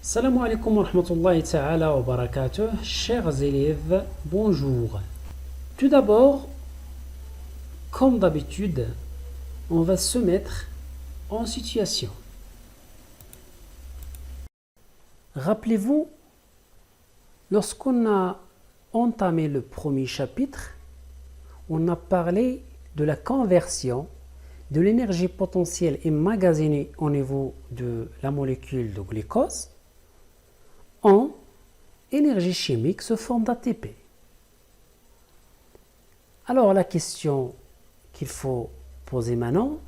Salam alaikum wa rahmatullahi ta'ala wa barakatuh. Chers élèves, bonjour. Tout d'abord, comme d'habitude, on va se mettre en situation. Rappelez-vous, lorsqu'on a entamé le premier chapitre, on a parlé de la conversion de l'énergie potentielle emmagasinée au niveau de la molécule de glucose en énergie chimique sous forme d'ATP. Alors la question qu'il faut poser maintenant,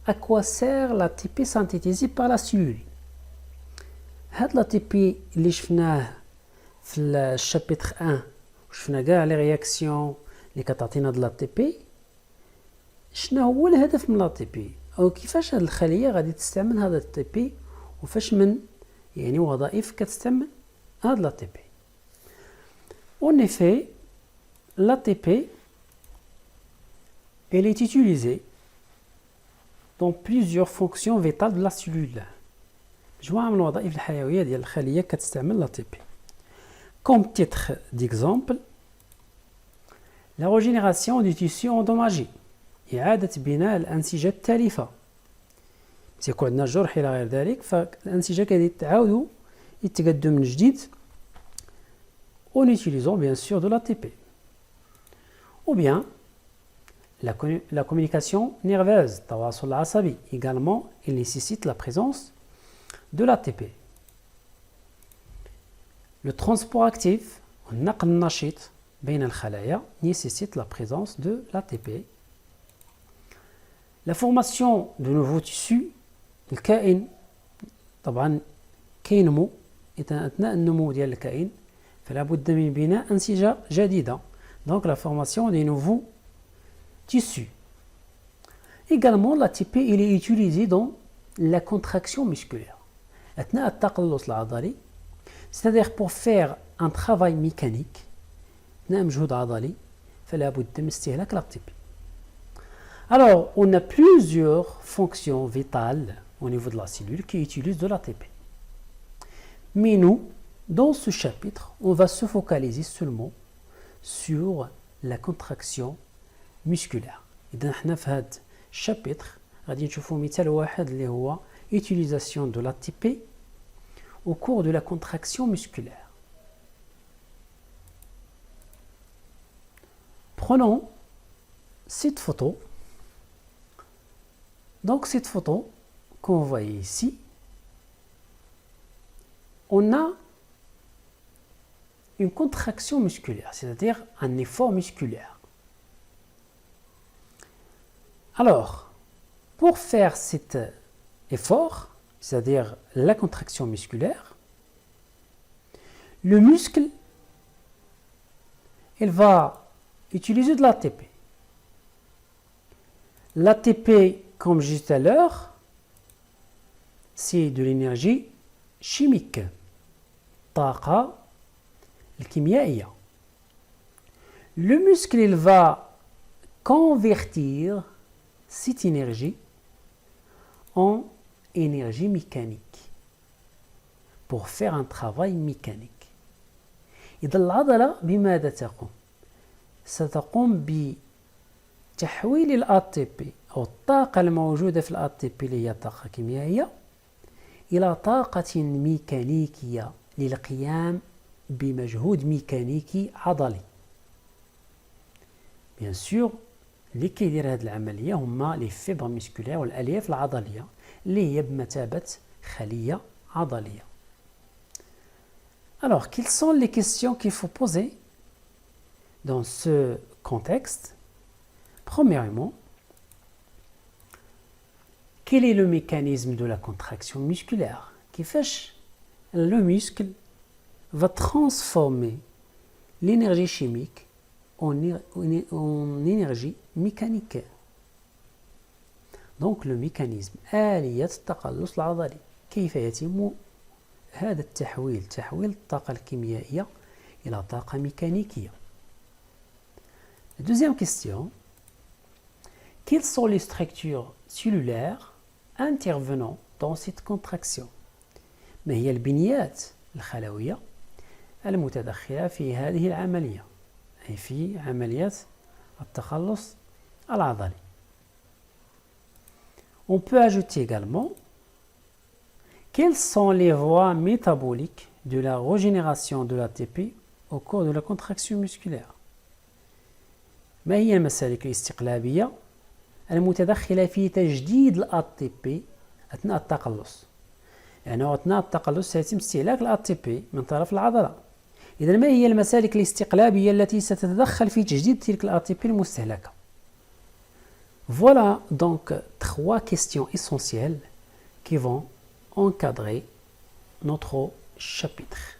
à quoi sert l'ATP synthétisé par la cellule? هاد l'ATP اللي شفناه في الشابتر 1 وشفنا كاع لي رياكسيون اللي كتعطينا د l'ATP، شنو هو الهدف من l'ATP او كيفاش هاد الخليه غادي تستعمل هذا l'ATP وفاش من يعني وظائف كتستعمل هاد l'ATP. En effet, l'ATP elle est utilisée dans plusieurs fonctions vitales de la cellule. مجموعة من الوظائف الحيوية ديال الخلية كتستعمل l'ATP. Comme titre d'exemple, la régénération du tissu endommagé. إعادة بناء الأنسجة التالفة. تيكون عندنا جرح إلى غير ذلك، فالأنسجة كتعاودوا يتقدم من جديد en utilisant bien sûr de l'ATP. Ou bien la communication nerveuse, التواصل العصبي. Également, il nécessite la présence de l'ATP. Le transport actif, النقل النشيط بين الخلايا nécessite la présence de l'ATP. La formation de nouveaux tissus، الكائن طبعا كينمو، أثناء النمو ديال الكائن فلا بد من بناء أنسجة جديدة. Donc la formation des nouveaux tissus. Également l'ATP il est utilisé dans la contraction musculaire أثناء التقلص العضلي، c'est-à-dire pour faire un travail mécanique أثناء مجهود عضلي فلا بد من استهلاك l'ATP. Alors on a plusieurs fonctions vitales au niveau de la cellule qui utilisent de l'ATP. Mais nous, dans ce chapitre, on va se focaliser seulement sur la contraction musculaire. إذا احنا في هذا الشابتر غادي نشوفوا مثال واحد اللي هو utilisation de l'ATP au cours de la contraction musculaire. Prenons cette photo. Donc cette photo qu'on voit ici, on a une contraction musculaire, c'est-à-dire un effort musculaire. Alors, pour faire cet effort, c'est-à-dire la contraction musculaire, le muscle, il va utiliser de l'ATP. L'ATP, comme je disais tout à l'heure, c'est de l'énergie chimique, طاقة الكيميائية. Le muscle il va convertir cette énergie en énergie mécanique pour faire un travail mécanique. إذا العضلة بماذا تقوم؟ ستقوم بتحويل الATP أو الطاقة الموجودة في الATP اللي هي طاقة كيميائية إلى طاقة ميكانيكية للقيام بمجهود ميكانيكي عضلي. Bien sûr, اللي كيدير هذه العملية هما لي فيبر مسكولير والألياف العضلية اللي هي بمثابة خلية عضلية. Alors, quelles sont les questions qu'il faut poser dans ce contexte? Premièrement, quel est le mécanisme de la contraction musculaire? كيفاش le muscle va transformer l'énergie chimique en énergie mécanique. Donc le mécanisme آلية التقلص العضلي، كيف يتم هذا التحويل، تحويل الطاقة الكيميائية إلى طاقة ميكانيكية. Deuxième question, quelles sont les structures cellulaires intervenant dans cette contraction؟ ما هي البنيات الخلوية المتدخلة في هذه العملية، أي في عملية التخلص العضلي. On peut ajouter également quelles sont les voies métaboliques de la régénération de l'ATP au cours de la contraction musculaire. ما هي المسالك الاستقلابية المتدخلة في تجديد ال ATP أثناء التقلص؟ يعني أثناء التقلص سيتم استهلاك ال ATP من طرف العضلة. إذا ما هي المسالك الاستقلابية التي ستتدخل في تجديد تلك ال ATP المستهلكة؟ Voilà donc 3 questions essentielles qui vont encadrer notre chapitre.